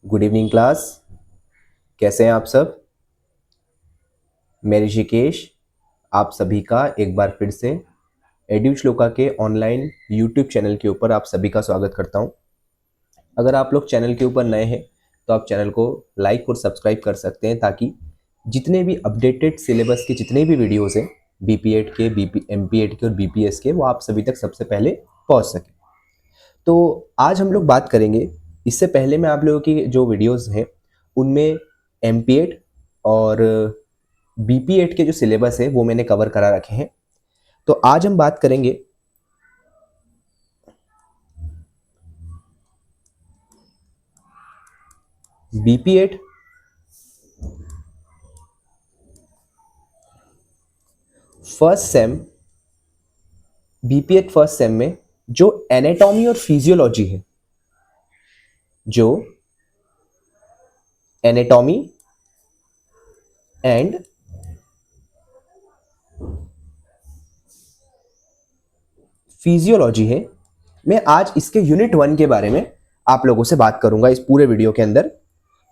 Good evening class. कैसे हैं आप सब? मैं ऋषिकेश आप सभी का एक बार फिर से एड्यू श्लोका के ऑनलाइन यूट्यूब चैनल के ऊपर आप सभी का स्वागत करता हूं। अगर आप लोग चैनल के ऊपर नए हैं तो आप चैनल को लाइक और सब्सक्राइब कर सकते हैं ताकि जितने भी अपडेटेड सिलेबस के जितने भी वीडियोस हैं बीपी8 के एमपी8 के और बीपीएस के वो आप सभी तक सबसे पहले पहुंच सके। तो आज हम लोग बात करेंगे। इससे पहले मैं आप लोगों की जो वीडियोस हैं उनमें एमपी8 और बीपी8 के जो सिलेबस है वो मैंने कवर करा रखे हैं। तो आज हम बात करेंगे बीपी8 फर्स्ट सेम बीपी8 फर्स्ट सेम में जो एनाटॉमी और फिजियोलॉजी है, जो एनाटॉमी एंड फिजियोलॉजी है, मैं आज इसके यूनिट 1 के बारे में आप लोगों से बात करूंगा इस पूरे वीडियो के अंदर।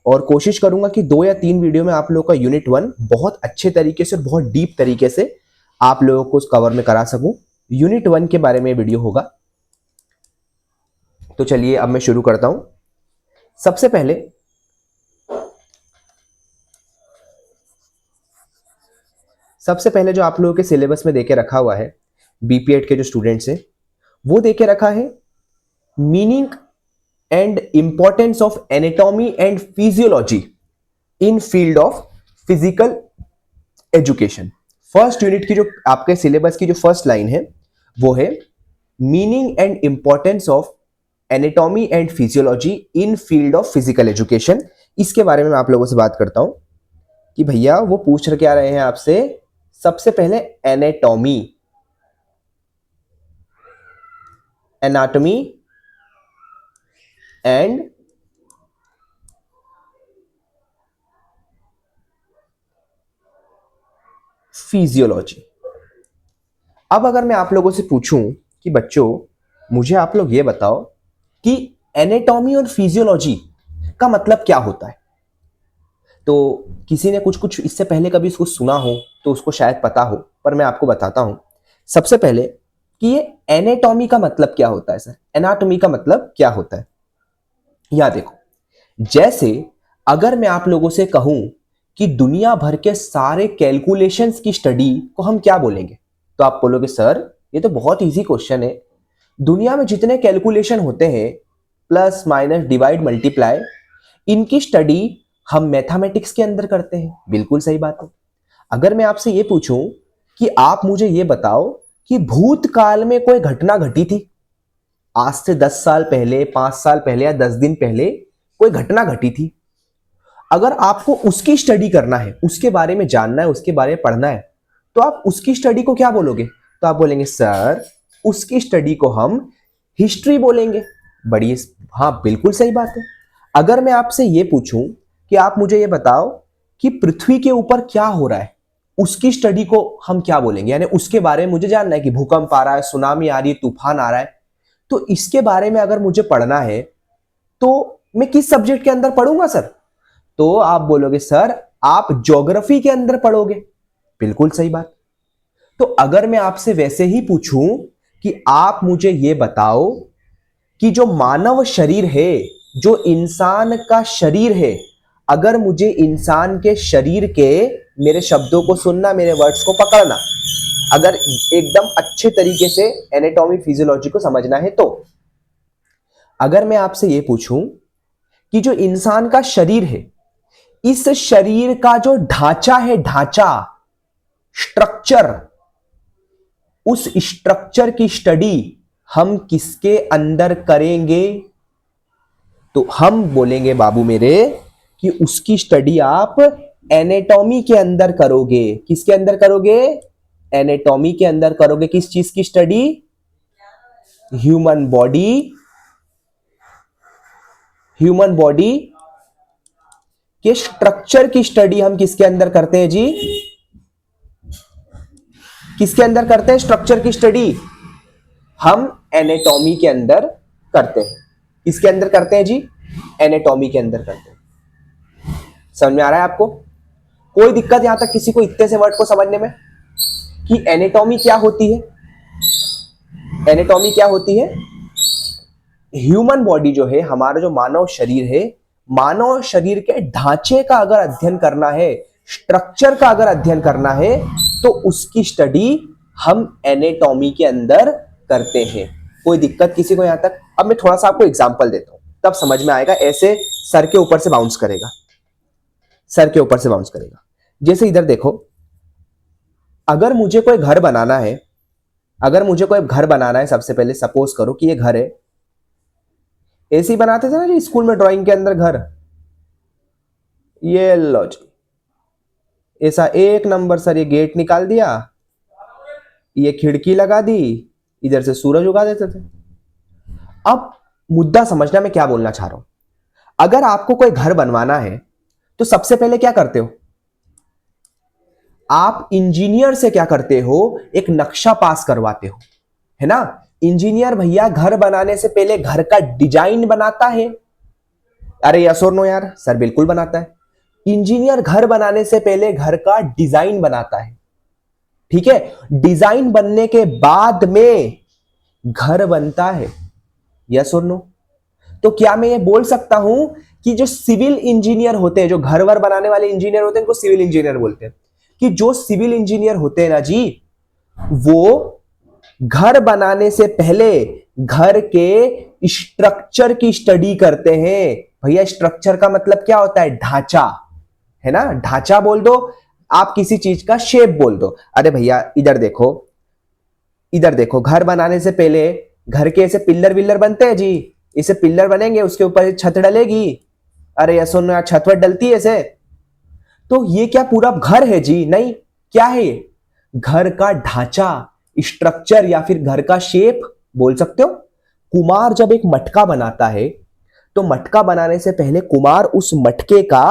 और कोशिश करूंगा कि 2 या 3 वीडियो में आप लोगों का यूनिट 1 बहुत अच्छे तरीके से और बहुत डीप तरीके से आप लोगों को उस कवर में करा सकूं। यूनिट 1 के बारे में वीडियो होगा। तो चलिए अब मैं शुरू करता हूं। सबसे पहले जो आप लोगों के सिलेबस में देके रखा हुआ है बीपी8 के जो स्टूडेंट्स हैं वो देके रखा है meaning and importance of anatomy and physiology in field of physical education. First unit की जो आपके सिलेबस की जो फर्स्ट लाइन है वो है meaning and importance of anatomy and physiology in field of physical education. इसके बारे में मैं आप लोगों से बात करता हूं कि भैया वो पूछ क्या रहे हैं आपसे। सबसे पहले एनाटॉमी, एनाटॉमी एंड फिजियोलॉजी। अब अगर मैं आप लोगों से पूछूं कि बच्चों मुझे आप लोग ये बताओ कि एनाटॉमी और फिजियोलॉजी का मतलब क्या होता है। तो किसी ने कुछ इससे पहले कभी इसको सुना हो तो उसको शायद पता हो, पर मैं आपको बताता हूं सबसे पहले कि ये एनाटॉमी का मतलब क्या होता है। सर एनाटॉमी का मतलब क्या होता है, यहां देखो। जैसे अगर मैं आप लोगों से कहूं कि दुनिया भर के सारे कैलकुलेशंस की स्टडी को हम क्या बोलेंगे, तो आप बोलोगे सर ये तो बहुत इजी क्वेश्चन है। दुनिया में जितने कैलकुलेशन होते हैं प्लस माइनस डिवाइड मल्टीप्लाई, इनकी स्टडी हम मैथमेटिक्स के अंदर करते हैं। बिल्कुल सही बात है। अगर मैं आपसे ये पूछूं कि आप मुझे ये बताओ कि भूतकाल में कोई घटना घटी थी, आज से 10 साल पहले, 5 साल पहले या 10 दिन पहले कोई घटना घटी थी, अगर आपको उसकी स्टडी करना है, उसके बारे में जानना है, उसके बारे में पढ़ना है, तो आप उसकी स्टडी को क्या बोलोगे? तो आप बोलेंगे सर उसकी स्टडी को हम हिस्ट्री बोलेंगे। बड़ी, हाँ बिल्कुल सही बात है। अगर मैं आपसे ये पूछूं कि आप मुझे ये बताओ कि पृथ्वी के ऊपर क्या हो रहा है, उसकी स्टडी को हम क्या बोलेंगे, यानी उसके बारे में मुझे जानना है कि भूकंप आ रहा है, सुनामी आ रही है, तूफान आ रहा है, तो इसके बारे में अगर मुझे पढ़ना है तो मैं किस सब्जेक्ट के अंदर पढ़ूंगा सर? तो आप बोलोगे सर आप ज्योग्राफी के अंदर पढ़ोगे। बिल्कुल सही बात। तो अगर मैं आपसे वैसे ही पूछूं कि आप मुझे यह बताओ कि जो मानव शरीर है, जो इंसान का शरीर है, अगर मुझे इंसान के शरीर के मेरे शब्दों को सुनना, मेरे वर्ड्स को पकड़ना, अगर एकदम अच्छे तरीके से एनाटॉमी फिजियोलॉजी को समझना है, तो अगर मैं आपसे यह पूछूं कि जो इंसान का शरीर है, इस शरीर का जो ढांचा है, ढांचा, स्ट्रक्चर, उस स्ट्रक्चर की स्टडी हम किसके अंदर करेंगे? तो हम बोलेंगे बाबू मेरे कि उसकी स्टडी आप एनाटॉमी के अंदर करोगे। किसके अंदर करोगे? एनाटॉमी के अंदर करोगे। किस चीज की study? Human body, human body के स्ट्रक्चर की स्टडी हम किसके अंदर करते हैं जी? किसके अंदर करते हैं स्ट्रक्चर की स्टडी? हम एनाटॉमी के अंदर करते हैं। किसके अंदर करते हैं जी? एनाटॉमी के अंदर करते हैं। समझ में आ रहा है आपको? कोई दिक्कत यहां तक किसी को इतने से वर्ड को समझने में कि एनाटॉमी क्या होती है? एनाटॉमी क्या होती है? ह्यूमन बॉडी जो है, हमारा जो मानव शरीर है, मानव शरीर के ढांचे का अगर अध्ययन करना है, स्ट्रक्चर का अगर अध्ययन करना है, तो उसकी स्टडी हम एनाटॉमी के अंदर करते हैं। कोई दिक्कत किसी को यहां तक? अब मैं थोड़ा सा आपको एग्जांपल देता हूं, तब समझ में आएगा। ऐसे सर के ऊपर से बाउंस करेगा, सर के ऊपर से बाउंस करेगा। जैसे इधर देखो, अगर मुझे कोई घर बनाना है, अगर मुझे कोई घर बनाना है, सबसे पहले सपोज करो कि ये घर है। ऐसे ही बनाते थे ना जी स्कूल में ड्राइंग के अंदर घर, ये लो जी, ऐसा एक नंबर सर, ये गेट निकाल दिया, ये खिड़की लगा दी, इधर से सूरज उगा देते थे। अब मुद्दा समझना मैं क्या बोलना चाह रहा हूं। अगर आपको कोई घर बनवाना है तो सबसे पहले क्या करते हो? आप इंजीनियर से क्या करते हो? एक नक्शा पास करवाते हो, है ना? इंजीनियर भैया घर बनाने से पहले घर का डिजाइन बनाता है। अरे यस और नो यार? सर बिल्कुल बनाता है। इंजीनियर घर बनाने से पहले घर का डिजाइन बनाता है, ठीक है? डिजाइन बनने के बाद में घर बनता है। यस और नो? तो क्या मैं ये बोल सकता हूं कि जो सिविल इंजीनियर होते हैं, जो घर वर बनाने वाले इंजीनियर होते हैं, इनको सिविल इंजीनियर बोलते हैं, कि जो सिविल इंजीनियर होते हैं ना जी, वो घर बनाने से पहले घर के स्ट्रक्चर की स्टडी करते हैं। भैया स्ट्रक्चर का मतलब क्या होता है? ढांचा, है ना? ढांचा बोल दो, आप किसी चीज का शेप बोल दो। अरे भैया इधर देखो, इधर देखो, घर बनाने से पहले घर के ऐसे पिल्लर विल्लर बनते हैं जी, इसे पिल्लर बनेंगे, उसके ऊपर छत डलेगी। अरे ये सुनो, छत वत डलती है ऐसे। तो ये क्या पूरा घर है जी? नहीं। क्या है ये? घर का ढांचा, स्ट्रक्चर, या फिर घर का शेप बोल सकते हो। कुम्हार जब एक मटका बनाता है, तो मटका बनाने से पहले कुम्हार उस मटके का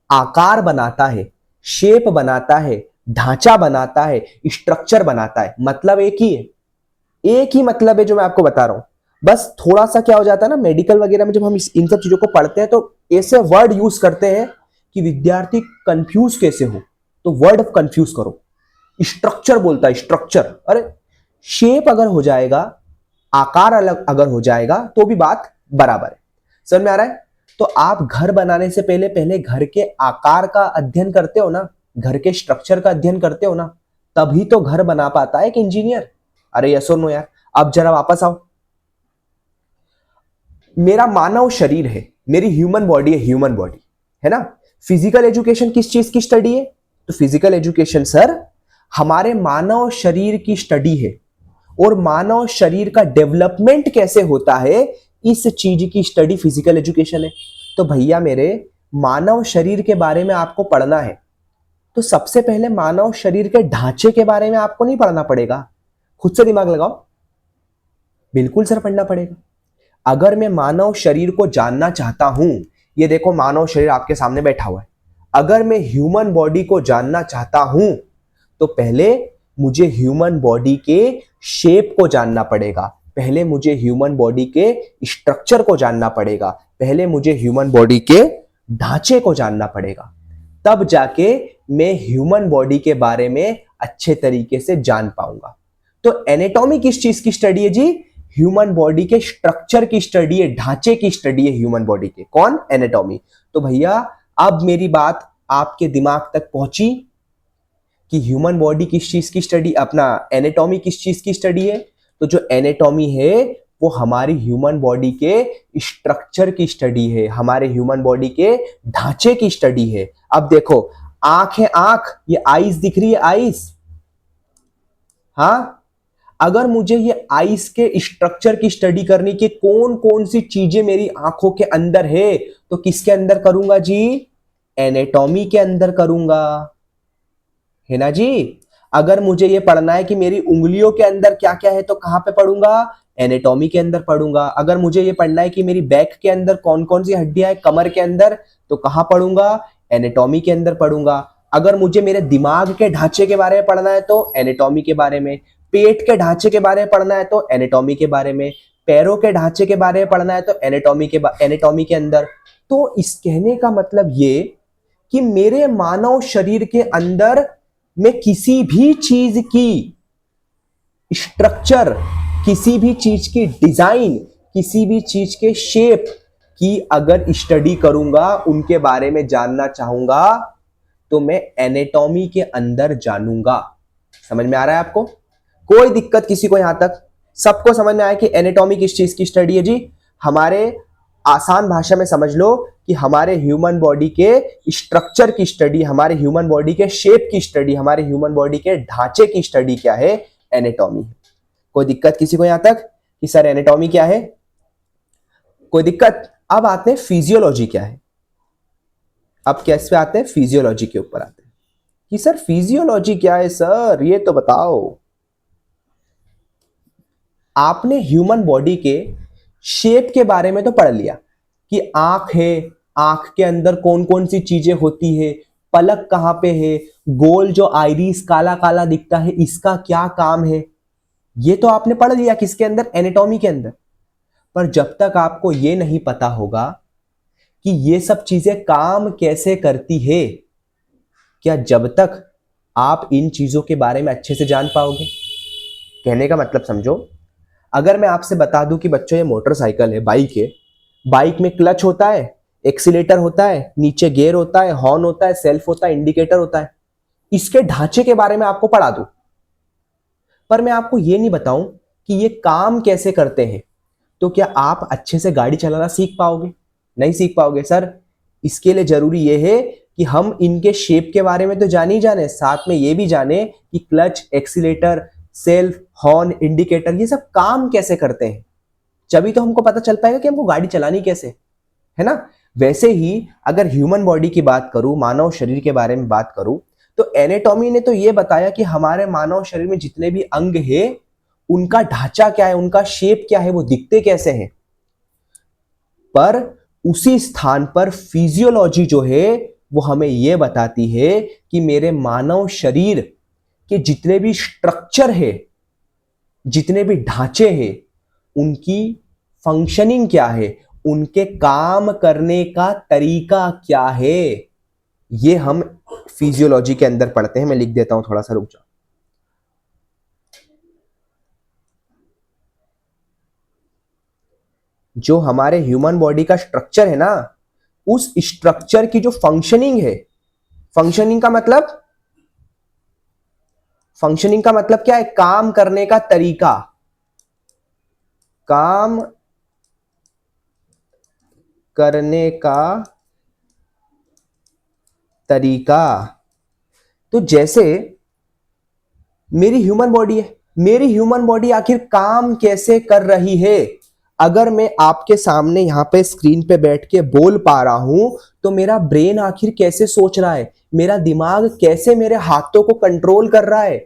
आकार बनाता है, शेप बनाता है, ढांचा बनाता है, स्ट्रक्चर बनाता है। मतलब एक ही है, एक ही मतलब है जो मैं आपको बता रहा हूं। बस थोड़ा सा क्या हो जाता है ना, मेडिकल वगैरह में जब हम इन सब चीजों को पढ़ते हैं तो ऐसे वर्ड यूज करते हैं कि विद्यार्थी कंफ्यूज कैसे हो, तो वर्ड कंफ्यूज करो। स्ट्रक्चर बोलता है, स्ट्रक्चर। अरे शेप अगर हो जाएगा, आकार अलग अगर हो जाएगा, तो भी बात बराबर है। समझ में आ रहा है? तो आप घर बनाने से पहले पहले घर के आकार का अध्ययन करते हो ना, घर के स्ट्रक्चर का अध्ययन करते हो ना, तभी तो घर बना पाता है एक इंजीनियर। अरे यस और नो यार? अब जरा वापस आओ। मेरा मानव शरीर है, मेरी ह्यूमन बॉडी है, ह्यूमन बॉडी है ना? फिजिकल एजुकेशन किस चीज की स्टडी है? तो फिजिकल एजुकेशन सर हमारे मानव शरीर की स्टडी है, और मानव शरीर का डेवलपमेंट कैसे होता है, इस चीज की स्टडी फिजिकल एजुकेशन है। तो भैया मेरे, मानव शरीर के बारे में आपको पढ़ना है, तो सबसे पहले मानव शरीर के ढांचे के बारे में आपको नहीं पढ़ना पड़ेगा। खुद से दिमाग लगाओ। बिल्कुल सर पढ़ना पड़ेगा। अगर मैं मानव शरीर को जानना चाहता हूं, ये देखो मानव शरीर आपके सामने बैठा हुआ है, अगर मैं ह्यूमन बॉडी को जानना चाहता हूं, तो पहले मुझे ह्यूमन बॉडी के शेप को जानना पड़ेगा, पहले मुझे ह्यूमन बॉडी के स्ट्रक्चर को जानना पड़ेगा, पहले मुझे ह्यूमन बॉडी के ढांचे को जानना पड़ेगा, तब जाके मैं ह्यूमन बॉडी के बारे में अच्छे तरीके से जान पाऊंगा। तो एनाटॉमी किस चीज की स्टडी है जी? ह्यूमन बॉडी के स्ट्रक्चर की स्टडी है, ढांचे की स्टडी है ह्यूमन बॉडी के। कौन? एनाटॉमी। तो भैया अब मेरी बात आपके दिमाग तक पहुंची कि ह्यूमन बॉडी किस चीज की स्टडी, अपना एनाटॉमी किस चीज की स्टडी है? तो जो एनाटॉमी है वो हमारी ह्यूमन बॉडी के स्ट्रक्चर की स्टडी है, हमारे ह्यूमन बॉडी के ढांचे की स्टडी है। अब देखो, आंख है, आंख, ये आईज दिख रही है, आईज। हाँ, अगर मुझे ये आईज के स्ट्रक्चर की स्टडी करनी कि कौन कौन सी चीजें मेरी आंखों के अंदर है, तो किसके अंदर करूंगा जी? एनाटॉमी के अंदर करूंगा, है ना जी? अगर मुझे ये पढ़ना है कि मेरी उंगलियों के अंदर क्या क्या है, तो कहां पे पढ़ूंगा? एनाटॉमी के अंदर पढ़ूंगा। अगर मुझे ये पढ़ना है कि मेरी बैक के अंदर कौन कौन सी हड्डियां है, कमर के अंदर, तो कहां पढ़ूंगा? एनाटॉमी के अंदर पढ़ूंगा। अगर मुझे मेरे दिमाग के ढांचे के बारे में पढ़ना है तो एनाटॉमी के बारे में, पेट के ढांचे के बारे में पढ़ना है तो एनाटॉमी के बारे में, पैरों के ढांचे के बारे में पढ़ना है तो एनाटॉमी के अंदर। तो इस कहने का मतलब ये कि मेरे मानव शरीर के अंदर में किसी भी चीज की स्ट्रक्चर, किसी भी चीज की डिजाइन, किसी भी चीज के शेप की अगर स्टडी करूंगा, उनके बारे में जानना चाहूंगा, तो मैं एनाटॉमी के अंदर जानूंगा। समझ में आ रहा है आपको? कोई दिक्कत किसी को? यहां तक सबको समझ में आया कि एनाटॉमी किस चीज की स्टडी है जी? हमारे आसान भाषा में समझ लो कि हमारे ह्यूमन बॉडी के स्ट्रक्चर की स्टडी, हमारे ह्यूमन बॉडी के शेप की स्टडी, हमारे ह्यूमन बॉडी के ढांचे की स्टडी क्या है? एनाटॉमी। कोई दिक्कत किसी को यहां तक कि सर एनाटॉमी क्या है? कोई दिक्कत? अब आते हैं फिजियोलॉजी क्या है। अब कैसे आते हैं? फिजियोलॉजी के ऊपर आते हैं कि सर फिजियोलॉजी क्या है सर, ये तो बताओ। आपने ह्यूमन बॉडी के शेप के बारे में तो पढ़ लिया कि आंख है, आंख के अंदर कौन कौन सी चीजें होती है, पलक कहां पे है, गोल जो आइरिस काला काला दिखता है इसका क्या काम है, ये तो आपने पढ़ लिया किसके अंदर? एनाटॉमी के अंदर। पर जब तक आपको ये नहीं पता होगा कि ये सब चीजें काम कैसे करती है, क्या जब तक आप इन चीजों के बारे में अच्छे से जान पाओगे? कहने का मतलब समझो, अगर मैं आपसे बता दूं कि बच्चों ये मोटरसाइकिल है, बाइक है, बाइक में क्लच होता है, एक्सीलेटर होता है, नीचे गियर होता है, हॉर्न होता है, सेल्फ होता है, इंडिकेटर होता है, इसके ढांचे के बारे में आपको पढ़ा दूं, पर मैं आपको ये नहीं बताऊं कि ये काम कैसे करते हैं, तो क्या आप अच्छे से गाड़ी चलाना सीख पाओगे? नहीं सीख पाओगे सर। इसके लिए जरूरी ये है कि हम इनके शेप के बारे में तो जान ही जाने, साथ में ये भी जाने कि clutch, accelerator, self, horn, indicator ये सब काम कैसे करते हैं। तभी तो हमको पता चल पाएगा कि हमको गाड़ी चलानी कैसे है ना। वैसे ही अगर ह्यूमन बॉडी की बात करूं, मानव शरीर के बारे में बात करूं, तो एनाटॉमी ने तो ये बताया कि हमारे मानव शरीर में जितने भी अंग है उनका ढांचा क्या है, उनका शेप क्या है, वो दिखते कैसे हैं। पर उसी स्थान पर फिजियोलॉजी जो है वो हमें यह बताती है कि मेरे मानव शरीर के जितने भी स्ट्रक्चर है, जितने भी ढांचे हैं, उनकी फंक्शनिंग क्या है, उनके काम करने का तरीका क्या है, ये हम फिजियोलॉजी के अंदर पढ़ते हैं। मैं लिख देता हूं, थोड़ा सा रुक जाओ। जो हमारे ह्यूमन बॉडी का स्ट्रक्चर है ना, उस स्ट्रक्चर की जो फंक्शनिंग है, फंक्शनिंग का मतलब, फंक्शनिंग का मतलब क्या है? काम करने का तरीका, काम करने का तरीका। तो जैसे मेरी ह्यूमन बॉडी है, मेरी ह्यूमन बॉडी आखिर काम कैसे कर रही है? अगर मैं आपके सामने यहां पे स्क्रीन पे बैठ के बोल पा रहा हूं, तो मेरा ब्रेन आखिर कैसे सोच रहा है, मेरा दिमाग कैसे मेरे हाथों को कंट्रोल कर रहा है।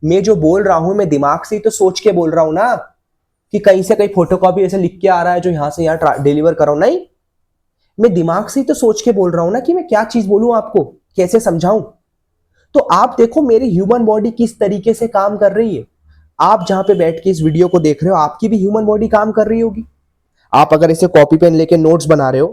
मैं जो बोल रहा हूं, मैं दिमाग से ही तो सोच के बोल रहा हूं ना, कि कहीं से कहीं फोटोकॉपी ऐसे लिख के आ रहा है जो यहां से यहां डिलीवर कर रहा हूं। नहीं, मैं दिमाग से ही तो सोच के बोल रहा हूं ना कि मैं क्या चीज बोलूं, आपको कैसे समझाऊं। तो आप देखो मेरी ह्यूमन बॉडी किस तरीके से काम कर रही है। आप जहां पे बैठ के इस वीडियो को देख रहे हो, आपकी भी ह्यूमन बॉडी काम कर रही होगी। आप अगर इसे कॉपी पेन लेके नोट्स बना रहे हो,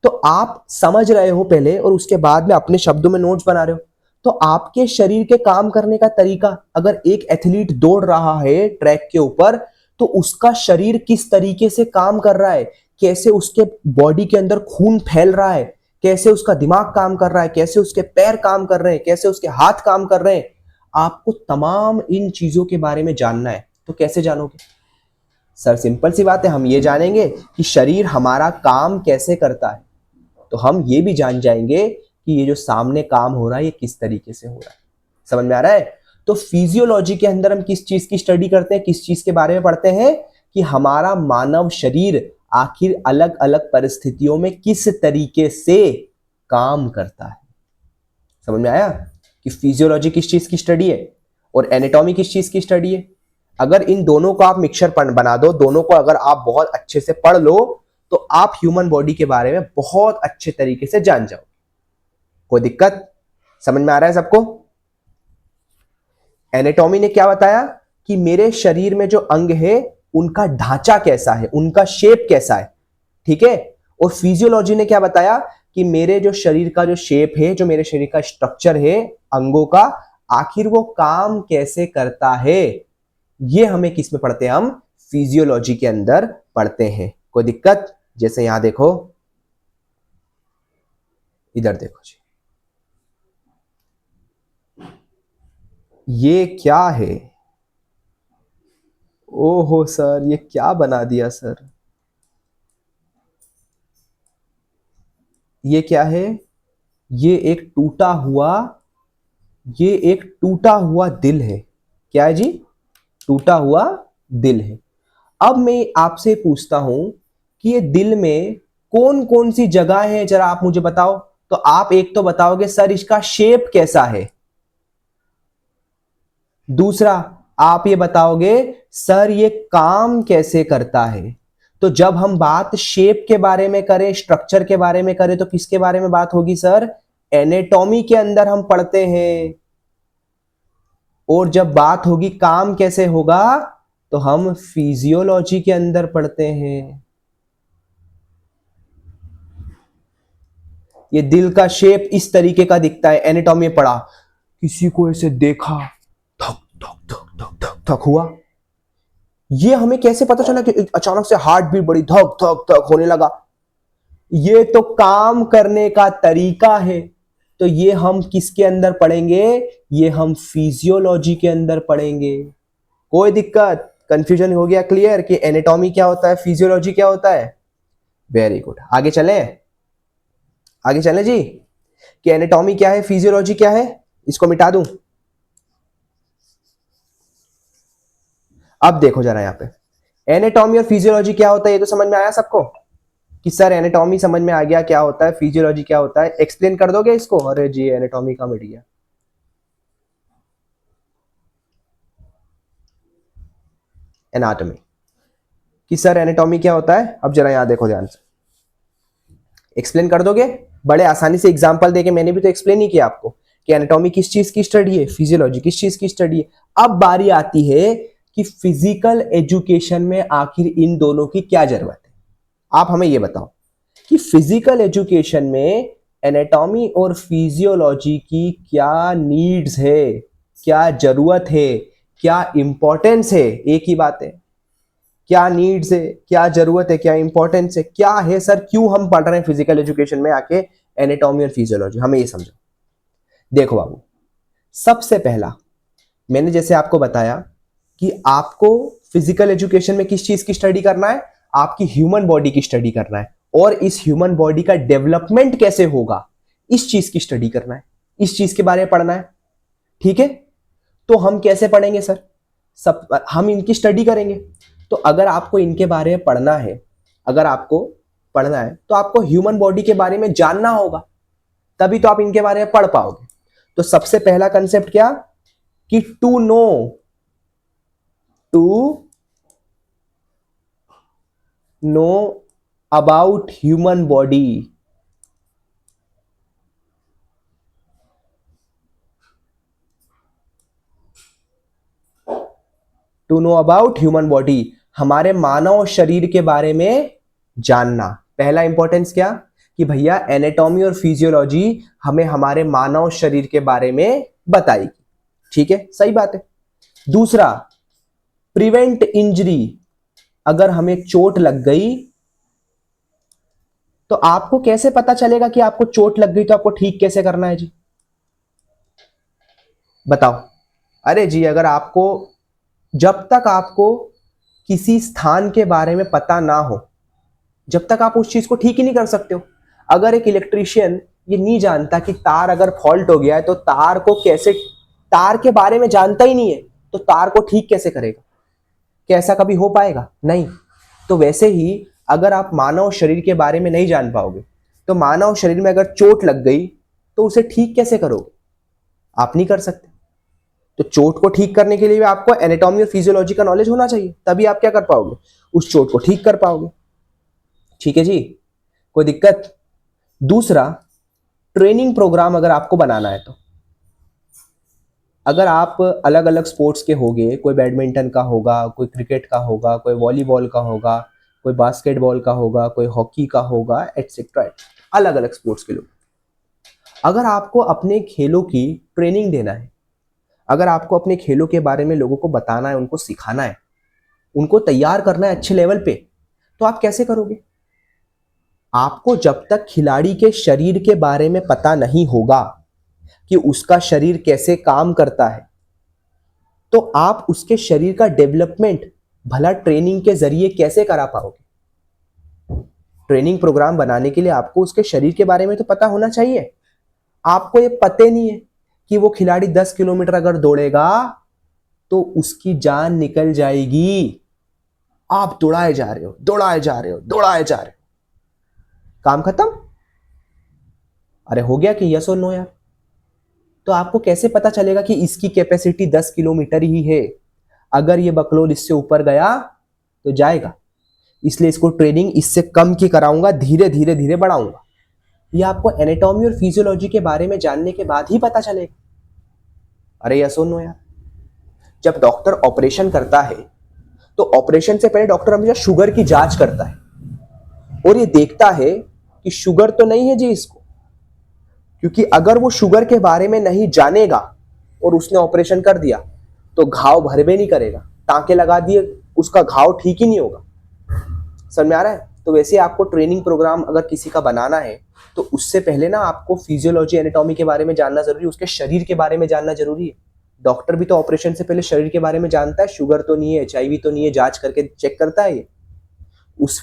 तो आप समझ रहे हो पहले, और उसके बाद में अपने शब्दों में नोट्स बना रहे हो। तो आपके शरीर के काम करने का तरीका, अगर एक एथलीट दौड़ रहा है ट्रैक के ऊपर, तो उसका शरीर किस तरीके से काम कर रहा है, कैसे उसके बॉडी के अंदर खून फैल रहा है, कैसे उसका दिमाग काम कर रहा है, कैसे उसके पैर काम कर रहे हैं, कैसे उसके हाथ काम कर रहे हैं, आपको तमाम इन चीजों के बारे में जानना है। तो कैसे जानोगे सर? सिंपल सी बात है, हम ये जानेंगे कि शरीर हमारा काम कैसे करता है, तो हम ये भी जान जाएंगे कि ये जो सामने काम हो रहा है ये किस तरीके से हो रहा है। समझ में आ रहा है? तो फिजियोलॉजी के अंदर हम किस चीज की स्टडी करते हैं, किस चीज के बारे में पढ़ते हैं कि हमारा मानव शरीर आखिर अलग अलग परिस्थितियों में किस तरीके से काम करता है। समझ में आया कि फिजियोलॉजी किस चीज की स्टडी है और एनाटॉमी किस चीज की स्टडी है। अगर इन दोनों को आप मिक्सचर बना दो, दोनों को अगर आप बहुत अच्छे से पढ़ लो, तो आप ह्यूमन बॉडी के बारे में बहुत अच्छे तरीके से जान जाओ। कोई दिक्कत? समझ में आ रहा है सबको? एनाटॉमी ने क्या बताया कि मेरे शरीर में जो अंग है उनका ढांचा कैसा है, उनका शेप कैसा है, ठीक है। और फिजियोलॉजी ने क्या बताया कि मेरे जो शरीर का जो शेप है, जो मेरे शरीर का स्ट्रक्चर है अंगों का, आखिर वो काम कैसे करता है, ये हमें किस में पढ़ते हैं, हम फिजियोलॉजी के अंदर पढ़ते हैं। कोई दिक्कत? जैसे यहां देखो, इधर देखो जी, ये क्या है? ओहो सर, ये क्या बना दिया सर, ये क्या है? ये एक टूटा हुआ, ये एक टूटा हुआ दिल है। क्या है जी? टूटा हुआ दिल है। अब मैं आपसे पूछता हूं कि ये दिल में कौन कौन सी जगह है, जरा आप मुझे बताओ। तो आप एक तो बताओगे सर इसका शेप कैसा है, दूसरा आप ये बताओगे सर ये काम कैसे करता है। तो जब हम बात शेप के बारे में करें, स्ट्रक्चर के बारे में करें, तो किसके बारे में बात होगी सर? एनाटॉमी के अंदर हम पढ़ते हैं। और जब बात होगी काम कैसे होगा, तो हम फिजियोलॉजी के अंदर पढ़ते हैं। ये दिल का शेप इस तरीके का दिखता है, एनाटॉमी में पढ़ा, किसी को ऐसे देखा, धक धक धक धक धक धक हुआ। ये हमें कैसे पता चला कि अचानक से हार्ट बीट बड़ी धक धक धक होने लगा? ये तो काम करने का तरीका है। तो ये हम किसके अंदर पढ़ेंगे? ये हम फिजियोलॉजी के अंदर पढ़ेंगे। कोई दिक्कत? कंफ्यूजन हो गया क्लियर कि एनाटॉमी क्या होता है, फिजियोलॉजी क्या होता है? Very good. आगे चलें, आगे चलें जी, कि एनाटॉमी क्या है, फिजियोलॉजी क्या है। इसको मिटा दूं। अब देखो जरा यहां पे, एनाटॉमी और फिजियोलॉजी क्या होता है, ये तो समझ में आया सबको कि सर एनाटॉमी समझ में आ गया क्या होता है, फिजियोलॉजी क्या होता है। एक्सप्लेन कर दोगे इसको? अरे जी एनाटॉमी का मिट गया। एनाटॉमी कि सर एनाटॉमी क्या होता है, अब जरा यहां देखो ध्यान से, एक्सप्लेन कर दोगे? बड़े आसानी से एग्जांपल देके मैंने भी तो एक्सप्लेन ही किया आपको कि एनाटॉमी किस चीज की स्टडी है, फिजियोलॉजी किस चीज की स्टडी है। अब बारी आती है कि फिजिकल एजुकेशन में आखिर इन दोनों की क्या जरूरत है। आप हमें यह बताओ कि फिजिकल एजुकेशन में एनाटॉमी और फिजियोलॉजी की क्या नीड्स है, क्या जरूरत है, क्या इंपॉर्टेंस है। एक ही बात है, क्या नीड्स है, क्या जरूरत है, क्या इंपॉर्टेंस है, क्या है सर, क्यों हम पढ़ रहे हैं फिजिकल एजुकेशन में आके एनाटॉमी और फिजियोलॉजी, हमें ये समझो। देखो बाबू, सबसे पहला मैंने जैसे आपको बताया कि आपको फिजिकल एजुकेशन में किस चीज की स्टडी करना है, आपकी ह्यूमन बॉडी की स्टडी करना है। और इस ह्यूमन बॉडी का डेवलपमेंट कैसे होगा, इस चीज की स्टडी करना है, इस चीज के बारे में पढ़ना है। ठीक है, तो हम कैसे पढ़ेंगे सर? सब हम इनकी स्टडी करेंगे। तो अगर आपको इनके बारे में पढ़ना है, अगर आपको पढ़ना है तो आपको ह्यूमन बॉडी के बारे में जानना होगा, तभी तो आप इनके बारे में पढ़ पाओगे। तो सबसे पहला कंसेप्ट क्या कि to know about human body. To know about human body, हमारे मानव शरीर के बारे में जानना। पहला इंपॉर्टेंस क्या कि भैया एनाटॉमी और फिजियोलॉजी हमें हमारे मानव शरीर के बारे में बताएगी। ठीक है, सही बात है। दूसरा, प्रिवेंट इंजरी, अगर हमें चोट लग गई तो आपको कैसे पता चलेगा कि आपको चोट लग गई, तो आपको ठीक कैसे करना है जी, बताओ। अरे जी, अगर आपको, जब तक आपको किसी स्थान के बारे में पता ना हो, जब तक आप उस चीज को ठीक ही नहीं कर सकते हो। अगर एक इलेक्ट्रीशियन ये नहीं जानता कि तार अगर फॉल्ट हो गया है तो तार को कैसे, तार के बारे में जानता ही नहीं है, तो तार को ठीक कैसे करेगा? क्या ऐसा कभी हो पाएगा? नहीं। तो वैसे ही अगर आप मानव शरीर के बारे में नहीं जान पाओगे, तो मानव शरीर में अगर चोट लग गई तो उसे ठीक कैसे करोगे? आप नहीं कर सकते। तो चोट को ठीक करने के लिए भी आपको एनाटॉमी और फिजियोलॉजी का नॉलेज होना चाहिए, तभी आप क्या कर पाओगे, उस चोट को ठीक कर पाओगे। ठीक है जी, कोई दिक्कत? दूसरा, ट्रेनिंग प्रोग्राम अगर आपको बनाना है अगर आप अलग अलग स्पोर्ट्स के होगे, कोई बैडमिंटन का होगा, कोई क्रिकेट का होगा, कोई वॉलीबॉल का होगा, कोई बास्केटबॉल का होगा, कोई हॉकी का होगा, एटसेट्रा, अलग अलग स्पोर्ट्स के लोग। अगर आपको अपने खेलों की ट्रेनिंग देना है, अगर आपको अपने खेलों के बारे में लोगों को बताना है, उनको सिखाना है, उनको तैयार करना है अच्छे लेवल पे, तो आप कैसे करोगे? आपको जब तक खिलाड़ी के शरीर के बारे में पता नहीं होगा कि उसका शरीर कैसे काम करता है, तो आप उसके शरीर का डेवलपमेंट भला ट्रेनिंग के जरिए कैसे करा पाओगे? ट्रेनिंग प्रोग्राम बनाने के लिए आपको उसके शरीर के बारे में तो पता होना चाहिए। आपको ये पता नहीं है कि वो खिलाड़ी 10 किलोमीटर अगर दौड़ेगा तो उसकी जान निकल जाएगी। आप दौड़ाए जा रहे हो, दौड़ाए जा रहे हो, दौड़ाए जा रहे हो, काम खत्म। अरे हो गया कि यस और नो यार? तो आपको कैसे पता चलेगा कि इसकी कैपेसिटी 10 किलोमीटर ही है? अगर ये बकलोल इससे ऊपर गया तो जाएगा, इसलिए इसको ट्रेनिंग इससे कम की कराऊंगा, धीरे धीरे धीरे बढ़ाऊंगा। ये आपको एनाटॉमी और फिजियोलॉजी के बारे में जानने के बाद ही पता चलेगा। अरे यस और नो यार? जब डॉक्टर ऑपरेशन करता है तो ऑपरेशन से पहले डॉक्टर हमेशा शुगर की जांच करता है और ये देखता है कि शुगर तो नहीं है जी इसको, क्योंकि अगर वो शुगर के बारे में नहीं जानेगा और उसने ऑपरेशन कर दिया तो घाव भरवे नहीं करेगा, टांके लगा दिए, उसका घाव ठीक ही नहीं होगा। समझ में आ रहा है? तो वैसे आपको ट्रेनिंग प्रोग्राम अगर किसी का बनाना है तो उससे पहले ना आपको फिजियोलॉजी एनाटॉमी के बारे में जानना जरूरी है, उसके शरीर के बारे में जानना जरूरी है। डॉक्टर भी तो ऑपरेशन से पहले शरीर के बारे में जानता है, शुगर तो नहीं है, HIV तो नहीं है, जांच करके चेक करता है ये। उस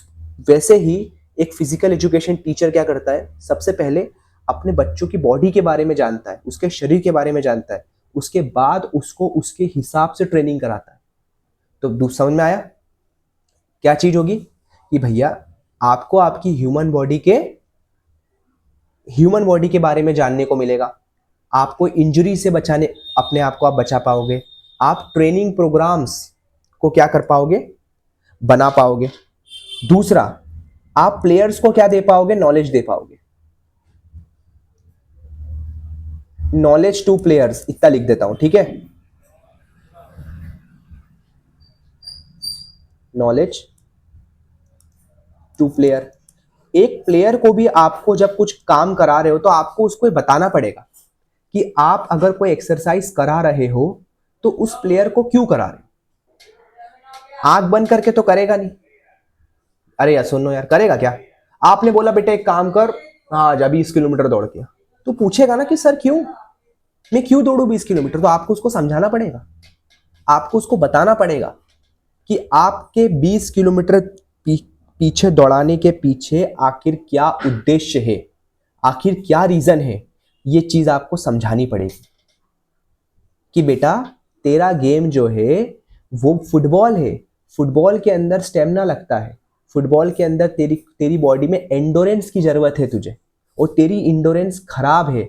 वैसे ही एक फिजिकल एजुकेशन टीचर क्या करता है, सबसे पहले अपने बच्चों की बॉडी के बारे में जानता है, उसके शरीर के बारे में जानता है, उसके बाद उसको उसके हिसाब से ट्रेनिंग कराता है। तो समझ में आया क्या चीज होगी? कि भैया आपको आपकी ह्यूमन बॉडी के बारे में जानने को मिलेगा, आपको इंजरी से बचाने, अपने आप को आप बचा पाओगे, आप ट्रेनिंग प्रोग्राम्स को क्या कर पाओगे, बना पाओगे। दूसरा, आप प्लेयर्स को क्या दे पाओगे, नॉलेज दे पाओगे। नॉलेज टू प्लेयर्स, इतना लिख देता हूं, ठीक है? Knowledge to player. एक प्लेयर को भी आपको जब कुछ काम करा रहे हो तो आपको उसको बताना पड़ेगा कि आप अगर कोई एक्सरसाइज करा रहे हो तो उस प्लेयर को क्यों करा रहे हो। आंख बंद करके तो करेगा नहीं। अरे यार सुनो यार, करेगा क्या? आपने बोला बेटा एक काम कर, हाँ जा 20 किलोमीटर दौड़ के, तो पूछेगा ना कि सर क्यों, मैं क्यों दौड़ू 20 किलोमीटर? तो आपको उसको समझाना पड़ेगा, आपको उसको बताना पड़ेगा कि आपके 20 किलोमीटर पीछे दौड़ाने के पीछे आखिर क्या उद्देश्य है, आखिर क्या रीजन है। ये चीज आपको समझानी पड़ेगी कि बेटा तेरा गेम जो है वो फुटबॉल है, फुटबॉल के अंदर स्टेमिना लगता है, फुटबॉल के अंदर तेरी बॉडी में एंडोरेंस की जरूरत है तुझे, और तेरी इंडोरेंस खराब है,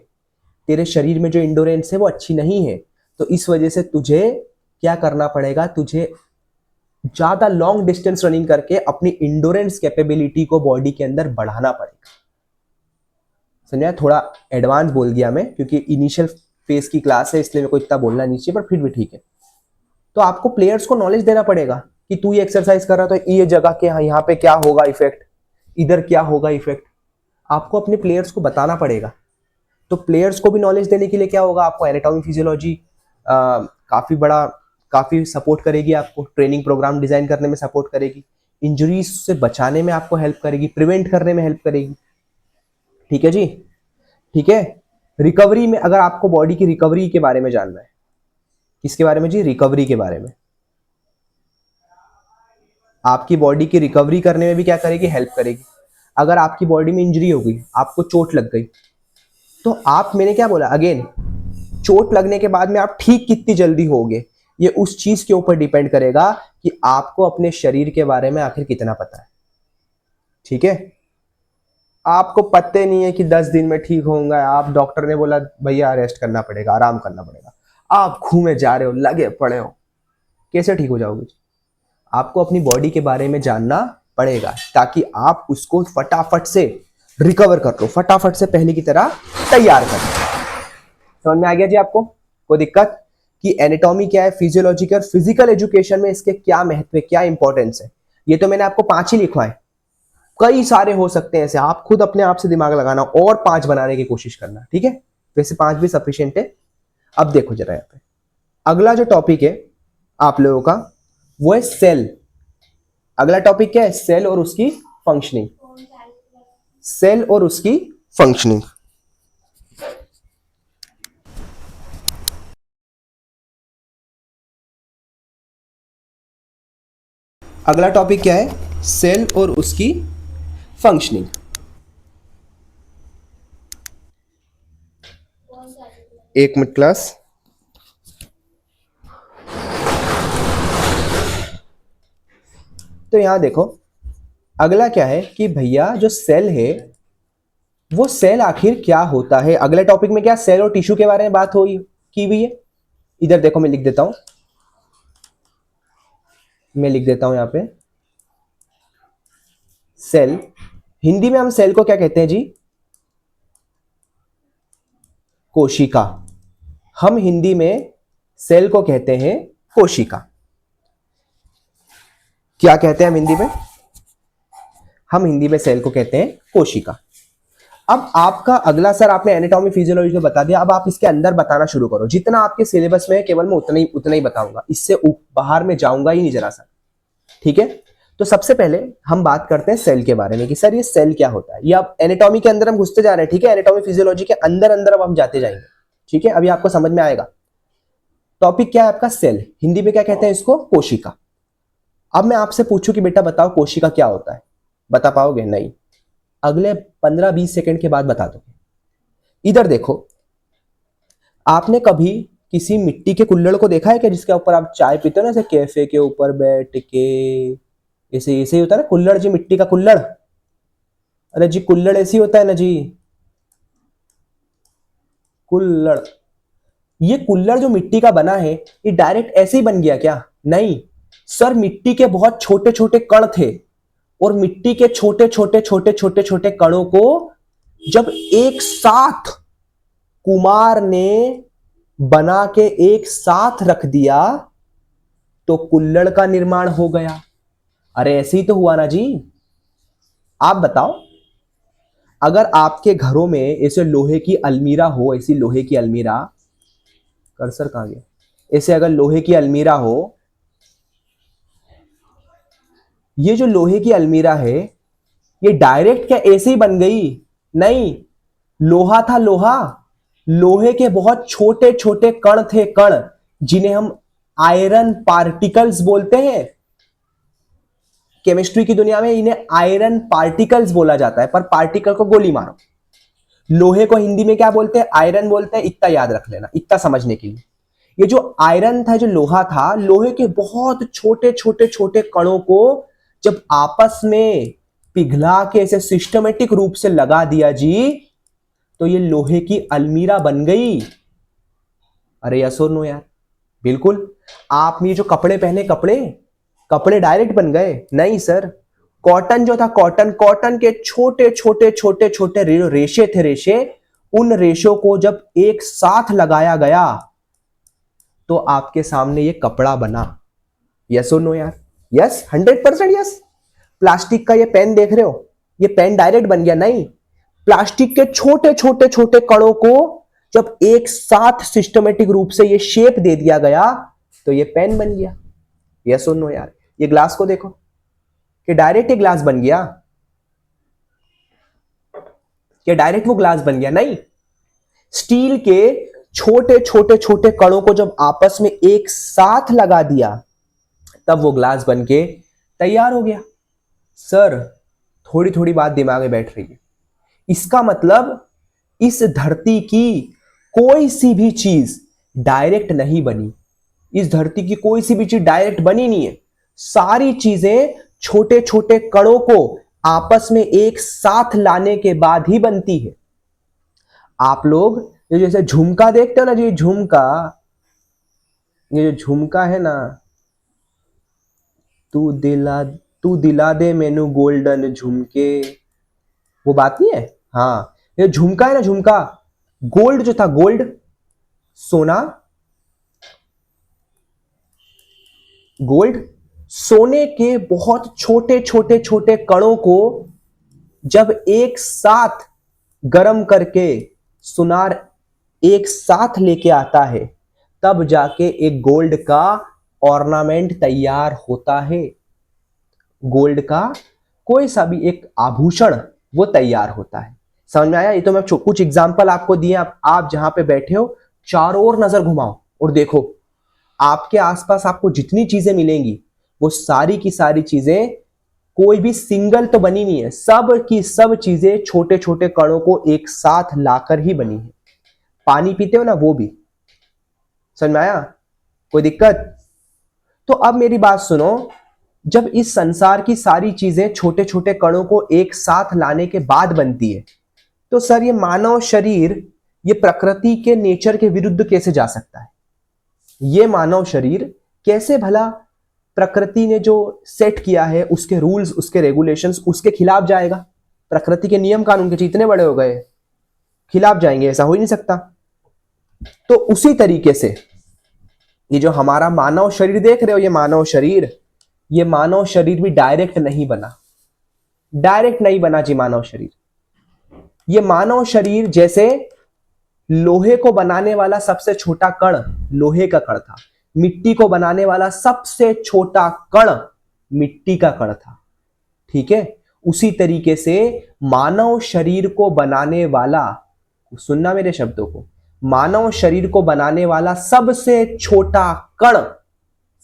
तेरे शरीर में जो इंडोरेंस है वो अच्छी नहीं है। तो इस वजह से तुझे क्या करना पड़ेगा, तुझे ज्यादा लॉन्ग डिस्टेंस रनिंग करके अपनी इंडोरेंस कैपेबिलिटी को बॉडी के अंदर बढ़ाना पड़ेगा। समझा? थोड़ा एडवांस बोल दिया मैं, क्योंकि इनिशियल फेज की क्लास है इसलिए मेरे को इतना बोलना नहीं चाहिए, पर फिर भी ठीक है। तो आपको प्लेयर्स को नॉलेज देना पड़ेगा कि तू ये एक्सरसाइज कर रहा तो ये जगह के यहाँ पे क्या होगा इफेक्ट, इधर क्या होगा इफेक्ट, आपको अपने प्लेयर्स को बताना पड़ेगा। तो प्लेयर्स को भी नॉलेज देने के लिए क्या होगा, आपको एनाटॉमी फिजियोलॉजी काफी सपोर्ट करेगी, आपको ट्रेनिंग प्रोग्राम डिजाइन करने में सपोर्ट करेगी, इंजरीज से बचाने में आपको हेल्प करेगी, प्रिवेंट करने में हेल्प करेगी। ठीक है जी? ठीक है। रिकवरी में अगर आपको बॉडी की रिकवरी के बारे में जानना है, किसके बारे में जी? रिकवरी के बारे में। आपकी बॉडी की रिकवरी करने में भी क्या करेगी, हेल्प करेगी। अगर आपकी बॉडी में इंजरी हो गई, आपको चोट लग गई, तो आप, मैंने क्या बोला अगेन, चोट लगने के बाद में आप ठीक कितनी जल्दी होगे ये उस चीज के ऊपर डिपेंड करेगा कि आपको अपने शरीर के बारे में आखिर कितना पता है। ठीक है? आपको पता नहीं है कि 10 दिन में ठीक होऊंगा, आप डॉक्टर ने बोला भैया रेस्ट करना पड़ेगा, आराम करना पड़ेगा, आप घूमे जा रहे हो, लगे पड़े हो, कैसे ठीक हो जाओगे? आपको अपनी बॉडी के बारे में जानना पड़ेगा ताकि आप उसको फटाफट से रिकवर कर लो, फटाफट से पहले की तरह तैयार कर लो। समझ में आ गया जी आपको? कोई दिक्कत? कि एनाटॉमी क्या है, फिजियोलॉजी क्या है, फिजिकल एजुकेशन में इसके क्या महत्व है, क्या इंपॉर्टेंस है। ये तो मैंने आपको 5 ही लिखवा है, कई सारे हो सकते हैं ऐसे, आप खुद अपने आप से दिमाग लगाना और 5 बनाने की कोशिश करना, ठीक है। वैसे 5 भी सफिशिएंट है। अब देखो जरा यहाँ पे अगला जो टॉपिक है आप लोगों का वो है सेल। अगला टॉपिक क्या है, सेल और उसकी फंक्शनिंग। सेल और उसकी फंक्शनिंग। अगला टॉपिक क्या है, सेल और उसकी फंक्शनिंग। एक मिनट क्लास। तो यहां देखो अगला क्या है कि भैया जो सेल है वो सेल आखिर क्या होता है। अगले टॉपिक में क्या सेल और टिश्यू के बारे में बात हुई की हुई है। इधर देखो मैं लिख देता हूं, मैं लिख देता हूं यहां पे सेल। हिंदी में हम सेल को क्या कहते हैं जी, कोशिका। हम हिंदी में सेल को कहते हैं कोशिका। क्या कहते हैं हम हिंदी में, हम हिंदी में सेल को कहते हैं कोशिका। अब आपका अगला, सर आपने एनाटॉमी फिजियोलॉजी तो बता दिया, अब आप इसके अंदर बताना शुरू करो। जितना आपके सिलेबस में है केवल मैं उतना ही बताऊंगा, इससे बाहर में जाऊंगा ही नहीं जरा सा, ठीक है। तो सबसे पहले हम बात करते हैं सेल के बारे में कि सर ये सेल क्या होता है। ये अब एनाटॉमी के अंदर हम घुसते जा रहे हैं, ठीक है। एनाटॉमी फिजियोलॉजी के अंदर अंदर अब हम जाते जाएंगे, ठीक है। अभी आपको समझ में आएगा। टॉपिक क्या है आपका, सेल। हिंदी में क्या कहते हैं इसको, कोशिका। अब मैं आपसे पूछूं कि बेटा बताओ कोशिका क्या होता है, बता पाओगे? नहीं, अगले 15-20 सेकंड के बाद बता दोगे। इधर देखो, आपने कभी किसी मिट्टी के कुल्हड़ को देखा है क्या, जिसके ऊपर आप चाय पीते हो ना, ऐसे कैफे के ऊपर बैठ के, ऐसे ऐसे ही होता है ना कुल्हड़ जी, मिट्टी का कुल्हड़। अरे जी कुल्हड़ ऐसे ही होता है ना जी, कुल्हड़। ये कुल्हड़ जो मिट्टी का बना है ये डायरेक्ट ऐसे ही बन गया क्या? नहीं सर, मिट्टी के बहुत छोटे छोटे कण थे, और मिट्टी के छोटे छोटे छोटे छोटे छोटे कणों को जब एक साथ कुमार ने बना के एक साथ रख दिया तो कुल्हड़ का निर्माण हो गया। अरे ऐसे ही तो हुआ ना जी। आप बताओ, अगर आपके घरों में ऐसे लोहे की अलमीरा हो, ऐसी लोहे की अलमीरा, कर्सर कहां गया, ऐसे अगर लोहे की अलमीरा हो, ये जो लोहे की अलमीरा है ये डायरेक्ट क्या ऐसे ही बन गई? नहीं, लोहा था लोहा, लोहे के बहुत छोटे छोटे कण थे, कण, जिन्हें हम आयरन पार्टिकल्स बोलते हैं। केमिस्ट्री की दुनिया में इन्हें आयरन पार्टिकल्स बोला जाता है, पर पार्टिकल को गोली मारो। लोहे को हिंदी में क्या बोलते हैं, आयरन बोलते हैं। इतना याद रख लेना, इतना समझने के लिए। ये जो आयरन था, जो लोहा था, लोहे के बहुत छोटे छोटे छोटे कणों को जब आपस में पिघला के ऐसे सिस्टमेटिक रूप से लगा दिया जी, तो ये लोहे की अलमीरा बन गई। अरे यस और नो यार, बिल्कुल। आप ये जो कपड़े पहने, कपड़े कपड़े डायरेक्ट बन गए? नहीं सर, कॉटन जो था, कॉटन, कॉटन के छोटे छोटे छोटे छोटे रेशे थे, रेशे, उन रेशों को जब एक साथ लगाया गया तो आपके सामने ये कपड़ा बना। यस और नो यार? Yes, 100% yes. प्लास्टिक का ये पेन देख रहे हो, ये पेन डायरेक्ट बन गया? नहीं, प्लास्टिक के छोटे छोटे छोटे कणों को जब एक साथ सिस्टमेटिक रूप से ये शेप दे दिया गया तो ये पेन बन गया। यस और नो यार? ये ग्लास को देखो कि डायरेक्ट ये ग्लास बन गया, कि डायरेक्ट वो ग्लास बन गया? नहीं, स्टील के छोटे छोटे छोटे कणों को जब आपस में एक साथ लगा दिया तब वो ग्लास बन के तैयार हो गया। सर थोड़ी थोड़ी बात दिमाग में बैठ रही है। इसका मतलब इस धरती की कोई सी भी चीज डायरेक्ट नहीं बनी। इस धरती की कोई सी भी चीज डायरेक्ट बनी नहीं है। सारी चीजें छोटे छोटे कणों को आपस में एक साथ लाने के बाद ही बनती है। आप लोग ये जैसे झुमका देखते हो ना जी, झुमका, ये जो झुमका है ना, तू दिला तू दिला दे मैनू गोल्डन झुमके, वो बात नहीं है? हाँ, ये झुमका है ना, झुमका, गोल्ड जो था, गोल्ड, सोना, गोल्ड सोने के बहुत छोटे छोटे छोटे कणों को जब एक साथ गर्म करके सुनार एक साथ लेके आता है, तब जाके एक गोल्ड का ऑर्नामेंट तैयार होता है। गोल्ड का कोई सा भी एक आभूषण वो तैयार होता है। समझ में आया? ये तो मैं कुछ एग्जांपल आपको दिए। आप जहां पे बैठे हो चारों ओर नजर घुमाओ और देखो आपके आसपास आपको जितनी चीजें मिलेंगी वो सारी की सारी चीजें कोई भी सिंगल तो बनी नहीं है, सब की सब चीजें छोटे छोटे कणों को एक साथ लाकर ही बनी है। पानी पीते हो ना, वो भी। समझ में आया? कोई दिक्कत? तो अब मेरी बात सुनो, जब इस संसार की सारी चीजें छोटे छोटे कणों को एक साथ लाने के बाद बनती है, तो सर ये मानव शरीर ये प्रकृति के नेचर के विरुद्ध कैसे जा सकता है? ये मानव शरीर कैसे भला प्रकृति ने जो सेट किया है उसके रूल्स उसके रेगुलेशंस उसके खिलाफ जाएगा? प्रकृति के नियम कानून के इतने बड़े हो गए, खिलाफ जाएंगे? ऐसा हो ही नहीं सकता। तो उसी तरीके से ये जो हमारा मानव शरीर देख रहे हो, ये मानव शरीर भी डायरेक्ट नहीं बना, डायरेक्ट नहीं बना जी मानव शरीर। ये मानव शरीर जैसे लोहे को बनाने वाला सबसे छोटा कण लोहे का कण था, मिट्टी को बनाने वाला सबसे छोटा कण मिट्टी का कण था, ठीक है? उसी तरीके से मानव शरीर को बनाने वाला, सुनना मेरे शब्दों को, मानव शरीर को बनाने वाला सबसे छोटा कण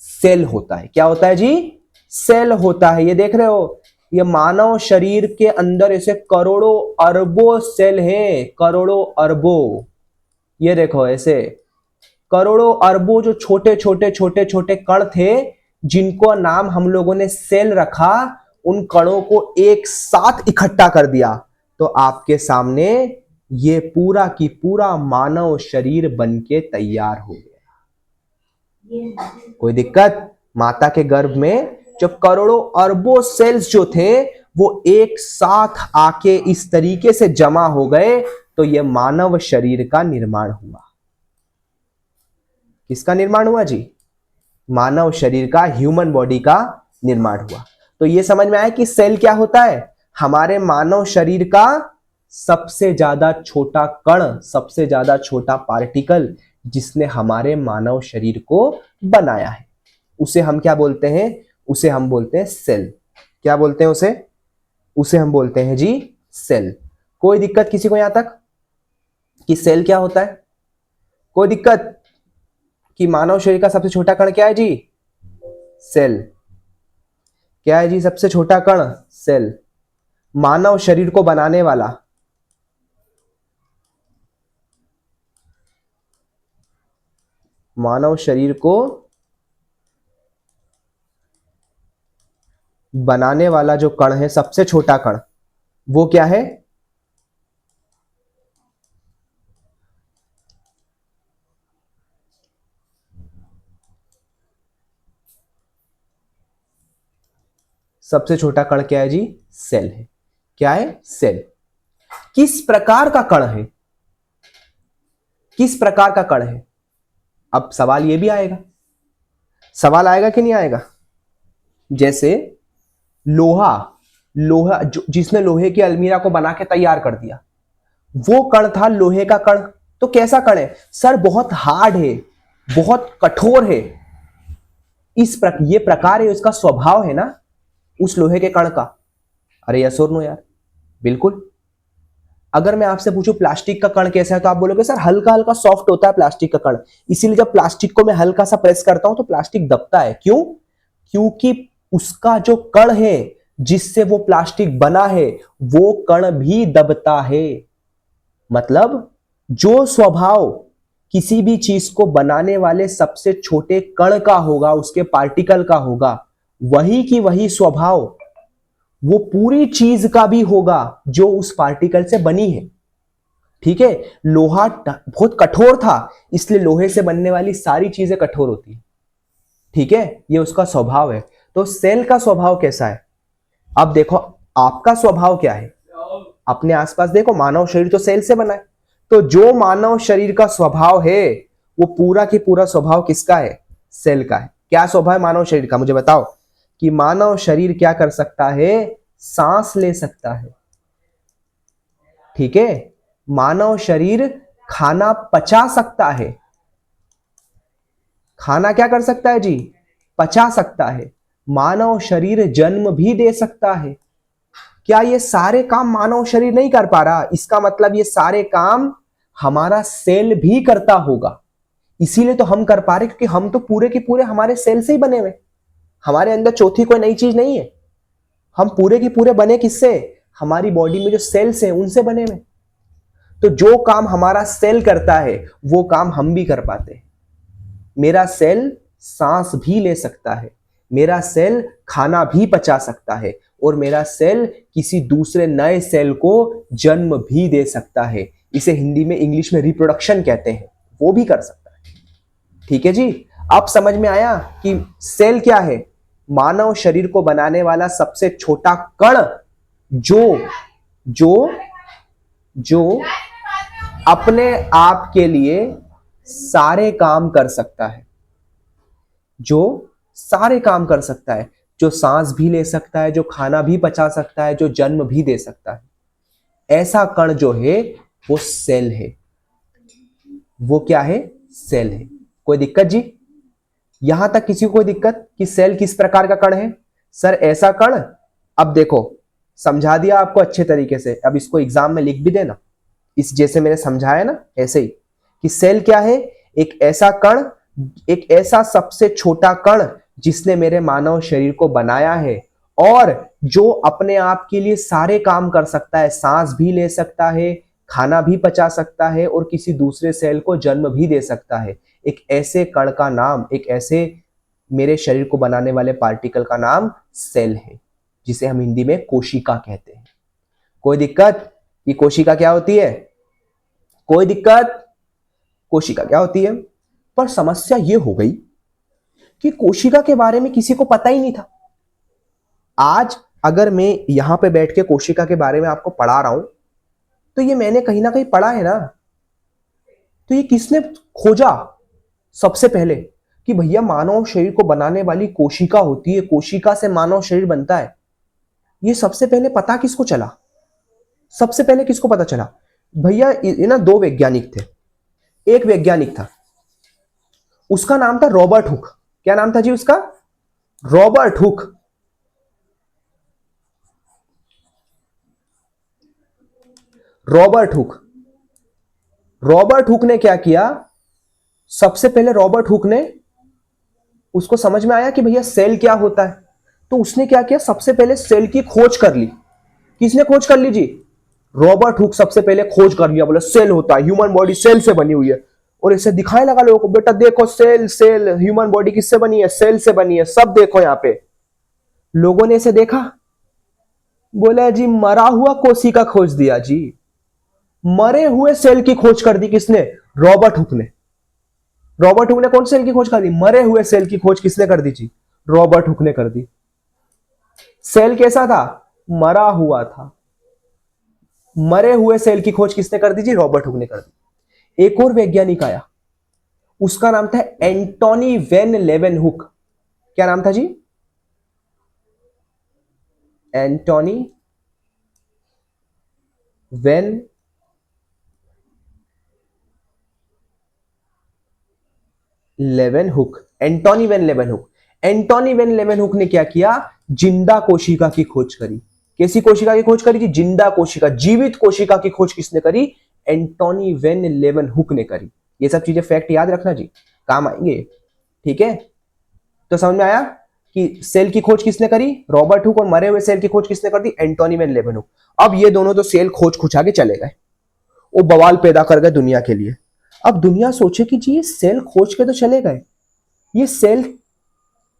सेल होता है। क्या होता है जी? सेल होता है। ये देख रहे हो, ये मानव शरीर के अंदर ऐसे करोड़ों अरबों सेल हैं, करोड़ों अरबों। ये देखो ऐसे करोड़ों अरबों जो छोटे छोटे छोटे छोटे कण थे जिनको नाम हम लोगों ने सेल रखा, उन कणों को एक साथ इकट्ठा कर दिया तो आपके सामने ये पूरा की पूरा मानव शरीर बनके तैयार हो गया। कोई दिक्कत? माता के गर्भ में जब करोड़ों अरबों सेल्स जो थे वो एक साथ आके इस तरीके से जमा हो गए तो ये मानव शरीर का निर्माण हुआ। किसका निर्माण हुआ जी? मानव शरीर का, ह्यूमन बॉडी का निर्माण हुआ। तो ये समझ में आया कि सेल क्या होता है? हमारे मानव शरीर का सबसे ज्यादा छोटा कण, सबसे ज्यादा छोटा पार्टिकल जिसने हमारे मानव शरीर को बनाया है, उसे हम क्या बोलते हैं? उसे हम बोलते हैं सेल। क्या बोलते हैं उसे? उसे हम बोलते हैं जी सेल। कोई दिक्कत किसी को यहां तक कि सेल क्या होता है? कोई दिक्कत कि मानव शरीर का सबसे छोटा कण क्या है जी? सेल। क्या है जी सबसे छोटा कण? सेल। मानव शरीर को बनाने वाला, मानव शरीर को बनाने वाला जो कण है, सबसे छोटा कण, वो क्या है? सबसे छोटा कण क्या है जी? सेल है। क्या है? सेल। किस प्रकार का कण है? किस प्रकार का कण है? अब सवाल ये भी आएगा, सवाल आएगा कि नहीं आएगा? जैसे लोहा, लोहा जिसने लोहे की अलमीरा को बना के तैयार कर दिया, वो कण था लोहे का कण। तो कैसा कण है? सर बहुत हार्ड है, बहुत कठोर है। ये प्रकार है, इसका स्वभाव है ना उस लोहे के कण का। अरे यस और नो यार? बिल्कुल। अगर मैं आपसे पूछूं प्लास्टिक का कण कैसा है, तो आप बोलोगे सर हल्का हल्का सॉफ्ट होता है प्लास्टिक का कण, इसीलिए जब प्लास्टिक को मैं हल्का सा प्रेस करता हूं तो प्लास्टिक दबता है। क्यों? क्योंकि उसका जो कण है जिससे वो प्लास्टिक बना है, वो कण भी दबता है। मतलब जो स्वभाव किसी भी चीज को बनाने वाले सबसे छोटे कण का होगा, उसके पार्टिकल का होगा, वही की वही स्वभाव वो पूरी चीज का भी होगा जो उस पार्टिकल से बनी है। ठीक है? लोहा बहुत कठोर था, इसलिए लोहे से बनने वाली सारी चीजें कठोर होती है। ठीक है? ये उसका स्वभाव है। तो सेल का स्वभाव कैसा है? अब देखो आपका स्वभाव क्या है, अपने आसपास देखो। मानव शरीर तो सेल से बना है, तो जो मानव शरीर का स्वभाव है वो पूरा की पूरा स्वभाव किसका है? सेल का है। क्या स्वभाव है मानव शरीर का, मुझे बताओ कि मानव शरीर क्या कर सकता है, सांस ले सकता है। ठीक है, मानव शरीर खाना पचा सकता है। खाना क्या कर सकता है जी, पचा सकता है। मानव शरीर जन्म भी दे सकता है। क्या ये सारे काम मानव शरीर नहीं कर पा रहा? इसका मतलब ये सारे काम हमारा सेल भी करता होगा। इसीलिए तो हम कर पा रहे, क्योंकि हम तो पूरे के पूरे हमारे सेल से ही बने हुए। हमारे अंदर चौथी कोई नई चीज नहीं है। हम पूरे के पूरे बने किससे? हमारी बॉडी में जो सेल्स हैं उनसे बने हुए। तो जो काम हमारा सेल करता है वो काम हम भी कर पाते हैं। मेरा सेल सांस भी ले सकता है, मेरा सेल खाना भी पचा सकता है, और मेरा सेल किसी दूसरे नए सेल को जन्म भी दे सकता है। इसे हिंदी में इंग्लिश में रिप्रोडक्शन कहते हैं, वो भी कर सकता है। ठीक है जी, अब समझ में आया कि सेल क्या है? मानव शरीर को बनाने वाला सबसे छोटा कण जो जो जो अपने आप के लिए सारे काम कर सकता है, जो सारे काम कर सकता है, जो सांस भी ले सकता है, जो खाना भी पचा सकता है, जो जन्म भी दे सकता है। ऐसा कण जो है वो सेल है। वो क्या है? सेल है। कोई दिक्कत जी? यहां तक किसी को कोई दिक्कत कि सेल किस प्रकार का कण है? सर ऐसा कण, अब देखो समझा दिया आपको अच्छे तरीके से, अब इसको एग्जाम में लिख भी देना, इस जैसे मैंने समझाया ना ऐसे ही, कि सेल क्या है? एक ऐसा कण, एक ऐसा सबसे छोटा कण जिसने मेरे मानव शरीर को बनाया है, और जो अपने आप के लिए सारे काम कर सकता है, सांस भी ले सकता है, खाना भी पचा सकता है, और किसी दूसरे सेल को जन्म भी दे सकता है। एक ऐसे कण का नाम, एक ऐसे मेरे शरीर को बनाने वाले पार्टिकल का नाम सेल है, जिसे हम हिंदी में कोशिका कहते हैं। कोई दिक्कत? ये कोशिका क्या होती है? कोई दिक्कत? कोशिका क्या होती है? पर समस्या यह हो गई कि कोशिका के बारे में किसी को पता ही नहीं था। आज अगर मैं यहां पे बैठ के कोशिका के बारे में आपको पढ़ा रहा हूं, तो ये मैंने कहीं ना कहीं पढ़ा है ना। तो ये किसने खोजा सबसे पहले कि भैया मानव शरीर को बनाने वाली कोशिका होती है, कोशिका से मानव शरीर बनता है? ये सबसे पहले पता किसको चला? सबसे पहले किसको पता चला? भैया ये ना दो वैज्ञानिक थे। एक वैज्ञानिक था, उसका नाम था रॉबर्ट हुक। क्या नाम था जी उसका? Robert Hooke. Robert Hooke. Robert Hooke ने क्या किया? सबसे पहले रॉबर्ट हुक ने, उसको समझ में आया कि भैया सेल क्या होता है, तो उसने क्या किया? सबसे पहले सेल की खोज कर ली। किसने खोज कर ली जी? रॉबर्ट हुक सबसे पहले खोज कर लिया। बोले सेल होता है, ह्यूमन बॉडी सेल से बनी हुई है, और इसे दिखाने लगा लोगों को, बेटा देखो सेल, सेल, ह्यूमन बॉडी किससे बनी है? सेल से बनी है, सब देखो यहां पे। लोगों ने इसे देखा, बोला जी मरा हुआ कोशिका खोज दिया जी। मरे हुए सेल की खोज कर दी किसने? रॉबर्ट हुक ने। रॉबर्ट हुक ने कौन सेल की खोज कर दी? मरे हुए सेल की खोज किसने कर दी जी? रॉबर्ट हुक ने कर दी। सेल कैसा था? मरा हुआ था। मरे हुए सेल की खोज किसने कर दी जी? रॉबर्ट हुक ने कर दी। एक और वैज्ञानिक आया, उसका नाम था एंटोनी वेन लेवेनहुक। क्या नाम था जी? Antonie van Leeuwenhoek. Antonie van Leeuwenhoek. Antonie van Leeuwenhoek ने क्या किया? जिंदा कोशिका की खोज करी। कैसी कोशिका की खोज करी जी? जिंदा कोशिका, जीवित कोशिका की खोज किसने करी? एंटोनी वेन लेवेनहुक ने करी। ये सब चीजें फैक्ट याद रखना जी, काम आएंगे। ठीक है, तो समझ में आया कि सेल की खोज किसने करी? Robert Hooke. और मरे हुए सेल की खोज किसने कर दी? एंटोनी वेन लेवेनहुक। अब ये दोनों तो सेल खोज खुचा के चले गए, वो बवाल पैदा कर गए दुनिया के लिए। अब दुनिया सोचे कि जी ये सेल खोज के तो चले गए, ये सेल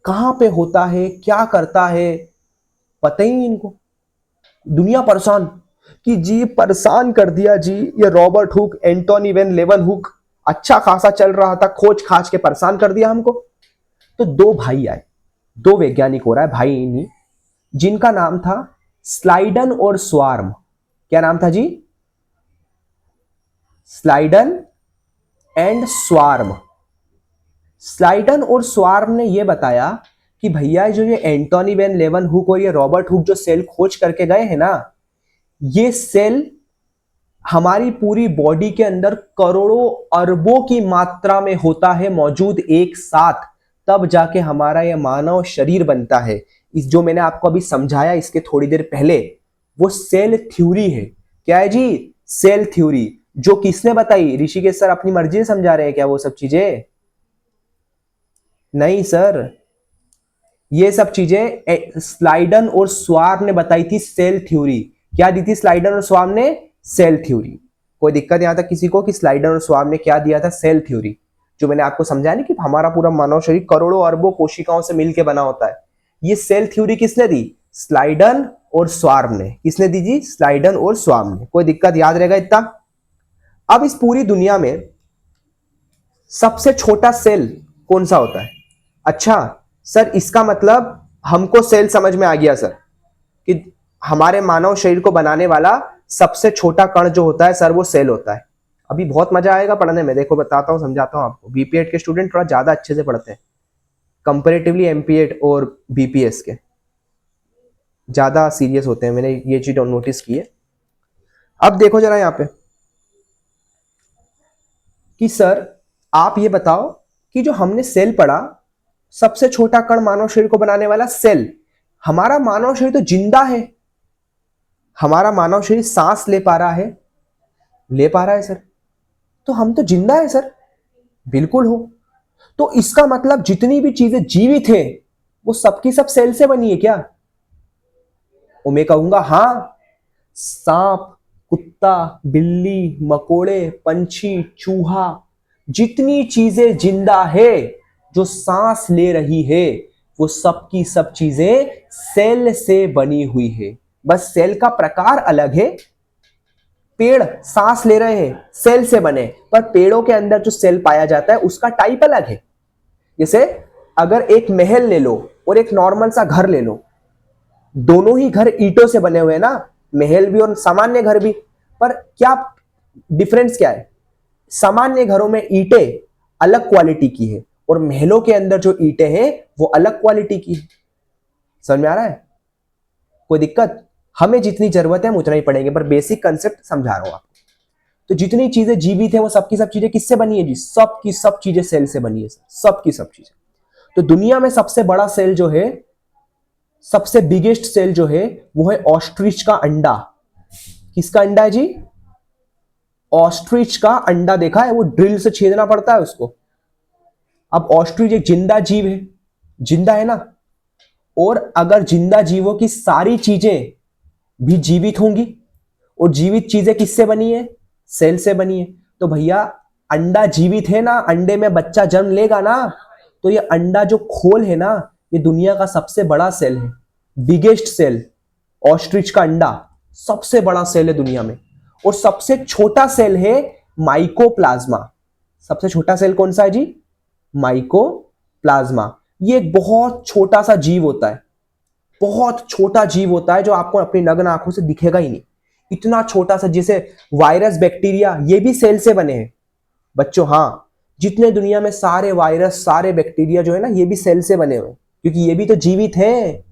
कहां पे होता है, क्या करता है, पता ही नहीं इनको। दुनिया परेशान कि जी परेशान कर दिया जी ये रॉबर्ट हुक, एंटोनी वेन लेवेनहुक। अच्छा खासा चल रहा था, खोज खाज के परेशान कर दिया हमको। तो दो भाई आए, दो वैज्ञानिक हो रहा है भाई इन्हीं, जिनका नाम था स्लाइडन और स्वार्म। क्या नाम था जी? स्लाइडन एंड स्वार्म। स्लाइडन और स्वार्म ने यह बताया कि भैया जो ये एंटोनी वैन लेवनहुक और ये रॉबर्ट हुक जो सेल खोज करके गए हैं ना, ये सेल हमारी पूरी बॉडी के अंदर करोड़ों अरबों की मात्रा में होता है मौजूद एक साथ, तब जाके हमारा यह मानव शरीर बनता है। इस जो मैंने आपको अभी समझाया इसके थोड़ी देर पहले, वो सेल थ्योरी है। क्या है जी? Cell theory. जो किसने बताई? ऋषिकेश सर अपनी मर्जी से समझा रहे हैं क्या वो सब चीजें? नहीं सर, ये सब चीजें स्लाइडन और स्वार्म ने बताई थी, सेल थ्योरी। क्या दी थी स्लाइडन और स्वार्म ने? Cell theory. कोई दिक्कत यहां तक किसी को कि स्लाइडन और स्वार्म ने क्या दिया था? Cell theory. जो मैंने आपको समझाया ना कि हमारा पूरा मानव शरीर करोड़ों अरबों कोशिकाओं से मिलकर बना होता है, ये सेल थ्योरी किसने दी? स्लाइडन और स्वार्म ने। किसने दी जी? स्लाइडन और स्वार्म ने। कोई दिक्कत? याद रहेगा इतना। अब इस पूरी दुनिया में सबसे छोटा सेल कौन सा होता है? अच्छा सर, इसका मतलब हमको सेल समझ में आ गया सर, कि हमारे मानव शरीर को बनाने वाला सबसे छोटा कण जो होता है सर, वो सेल होता है। अभी बहुत मजा आएगा पढ़ने में। देखो बताता हूं, समझाता हूं आपको। बीपीएड के स्टूडेंट थोड़ा ज्यादा अच्छे से पढ़ते हैं कंपेरेटिवली एमपीएड और बीपीएस के, ज्यादा सीरियस होते हैं। मैंने ये चीज नोटिस की है। अब देखो जरा यहां पे कि सर आप ये बताओ कि जो हमने सेल पढ़ा, सबसे छोटा कण मानव शरीर को बनाने वाला सेल, हमारा मानव शरीर तो जिंदा है। हमारा मानव शरीर सांस ले पा रहा है? ले पा रहा है सर। तो हम तो जिंदा है सर। बिल्कुल हो। तो इसका मतलब जितनी भी चीजें जीवित है वो सबकी सब सेल से बनी है क्या? और मैं कहूंगा हाँ। सांप, कुत्ता, बिल्ली, मकोड़े, पंछी, चूहा, जितनी चीजें जिंदा है जो सांस ले रही है, वो सब की सब चीजें सेल से बनी हुई है। बस सेल का प्रकार अलग है। पेड़ सांस ले रहे हैं, सेल से बने, पर पेड़ों के अंदर जो सेल पाया जाता है उसका टाइप अलग है। जैसे अगर एक महल ले लो और एक नॉर्मल सा घर ले लो, दोनों ही घर ईंटों से बने हुए हैं ना, महल भी और सामान्य घर भी, पर क्या डिफरेंस क्या है? सामान्य घरों में ईंटें अलग क्वालिटी की है और महलों के अंदर जो ईंटें हैं वो अलग क्वालिटी की है। समझ में आ रहा है? कोई दिक्कत? हमें जितनी जरूरत है हम उतना ही पढ़ेंगे, पर बेसिक कंसेप्ट समझा रहा हूं आपको। तो जितनी चीजें जीवित है वो सबकी सब चीजें किससे बनी है जी? सबकी सब चीजें सेल से बनी है। सबकी सब चीजें। तो दुनिया में सबसे बड़ा सेल जो है, सबसे बिगेस्ट सेल जो है, वो है ऑस्ट्रिच का अंडा। किसका अंडा है जी? ऑस्ट्रिच का अंडा। देखा है? वो ड्रिल से छेदना पड़ता है उसको। अब ऑस्ट्रिच एक जिंदा जीव है, जिंदा है ना, और अगर जिंदा जीवों की सारी चीजें भी जीवित होंगी, और जीवित चीजें किससे बनी है? सेल से बनी है। तो भैया अंडा जीवित है ना, अंडे में बच्चा जन्म लेगा ना, तो ये अंडा जो खोल है ना, ये दुनिया का सबसे बड़ा सेल है, बिगेस्ट सेल। ऑस्ट्रिच का अंडा सबसे बड़ा सेल है दुनिया में। और सबसे छोटा सेल है माइकोप्लाज्मा। सबसे छोटा सेल कौन सा है जी? माइकोप्लाज्मा। ये एक बहुत छोटा सा जीव होता है, बहुत छोटा जीव होता है, जो आपको अपनी नग्न आंखों से दिखेगा ही नहीं। इतना छोटा सा, जैसे वायरस, बैक्टीरिया, ये भी सेल से बने हैं बच्चों। हाँ, जितने दुनिया में सारे वायरस, सारे बैक्टीरिया जो है ना, ये भी सेल से बने हुए, क्योंकि ये भी तो जीवित है।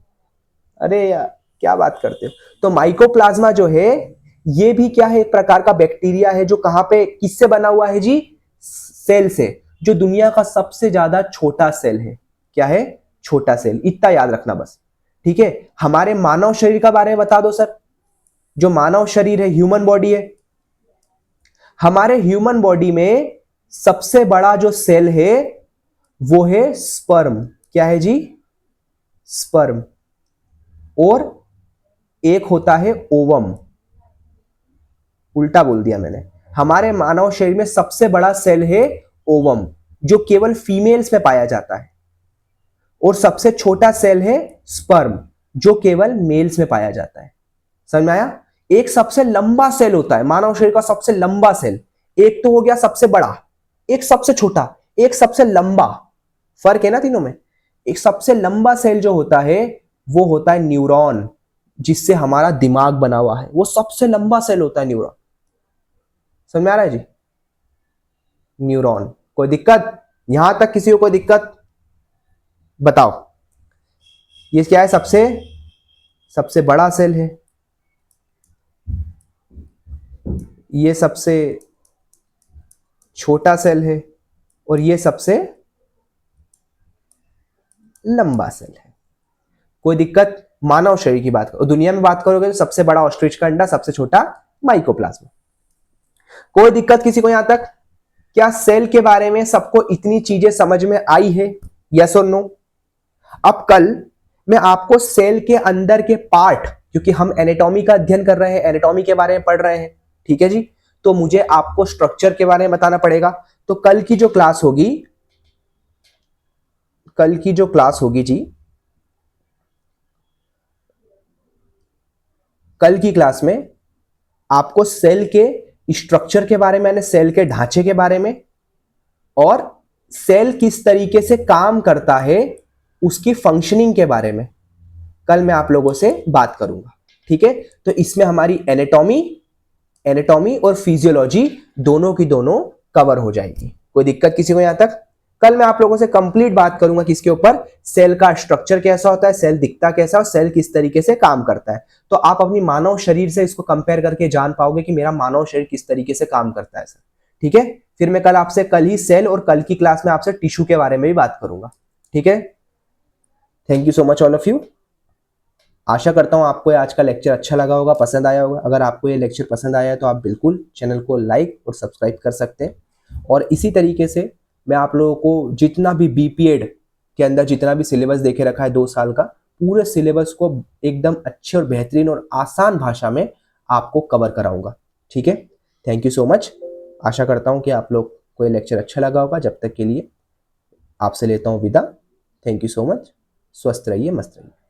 अरे यार क्या बात करते हो। तो माइकोप्लाज्मा जो है, ये भी क्या है? एक प्रकार का बैक्टीरिया है, जो कहां पे, किससे बना हुआ है जी? सेल से। जो दुनिया का सबसे ज्यादा छोटा सेल है। क्या है? छोटा सेल। इतना याद रखना बस, ठीक है। हमारे मानव शरीर का बारे में बता दो सर। जो मानव शरीर है, ह्यूमन बॉडी है, हमारे ह्यूमन बॉडी में सबसे बड़ा जो सेल है वो है स्पर्म। क्या है जी? स्पर्म। और एक होता है ओवम। उल्टा बोल दिया मैंने। हमारे मानव शरीर में सबसे बड़ा सेल है ओवम, जो केवल फीमेल्स में पाया जाता है। और सबसे छोटा सेल है स्पर्म, जो केवल मेल्स में पाया जाता है। समझ में आया? एक सबसे लंबा सेल होता है मानव शरीर का, सबसे लंबा सेल। एक तो हो गया सबसे बड़ा, एक सबसे छोटा, एक सबसे लंबा। फर्क है ना तीनों में। एक सबसे लंबा सेल जो होता है वो होता है न्यूरॉन, जिससे हमारा दिमाग बना हुआ है। वो सबसे लंबा सेल होता है न्यूरॉन। समझ में आ रहा है जी? न्यूरॉन। कोई दिक्कत? यहां तक किसी को कोई दिक्कत? बताओ। ये क्या है? सबसे सबसे बड़ा सेल है, ये सबसे छोटा सेल है, और ये सबसे लंबा सेल है। कोई दिक्कत? मानव शरीर की बात करो, दुनिया में बात करोगे तो सबसे बड़ा ऑस्ट्रिच का अंडा, सबसे छोटा माइकोप्लाज्मा। कोई दिक्कत किसी को यहां तक? क्या सेल के बारे में सबको इतनी चीजें समझ में आई है? यस और नो? अब कल मैं आपको सेल के अंदर के पार्ट, क्योंकि हम एनाटॉमी का अध्ययन कर रहे हैं, एनाटॉमी के बारे में पढ़ रहे हैं, ठीक है जी, तो मुझे आपको स्ट्रक्चर के बारे में बताना पड़ेगा। तो कल की जो क्लास होगी, कल की जो क्लास होगी जी, कल की क्लास में आपको सेल के स्ट्रक्चर के बारे में, सेल के ढांचे के बारे में, और सेल किस तरीके से काम करता है उसकी फंक्शनिंग के बारे में कल मैं आप लोगों से बात करूंगा, ठीक है। तो इसमें हमारी एनाटॉमी और फिजियोलॉजी दोनों की दोनों कवर हो जाएगी। कोई दिक्कत किसी को यहां तक? कल मैं आप लोगों से कंप्लीट बात करूंगा किसके ऊपर? सेल का स्ट्रक्चर कैसा होता है, सेल दिखता कैसा है, और सेल किस तरीके से काम करता है। तो आप अपनी मानव शरीर से इसको कंपेयर करके जान पाओगे कि मेरा मानव शरीर किस तरीके से काम करता है सर, ठीक है। फिर मैं कल आपसे, कल ही सेल और कल की क्लास में आपसे टिश्यू के बारे में भी बात करूंगा, ठीक है। Thank you so much all of you. आशा करता हूं आपको आज का लेक्चर अच्छा लगा होगा, पसंद आया होगा। अगर आपको ये लेक्चर पसंद आया है तो आप बिल्कुल चैनल को लाइक और सब्सक्राइब कर सकते हैं। और इसी तरीके से मैं आप लोगों को जितना भी बीपीएड के अंदर जितना भी सिलेबस देके रखा है 2 साल का, पूरे सिलेबस को एकदम अच्छे और बेहतरीन और आसान भाषा में आपको कवर कराऊंगा, ठीक है। Thank you so much. आशा करता हूँ कि आप लोग को ये लेक्चर अच्छा लगा होगा। जब तक के लिए आपसे लेता हूँ विदा। Thank you so much. स्वस्थ रहिए, मस्त रहिए।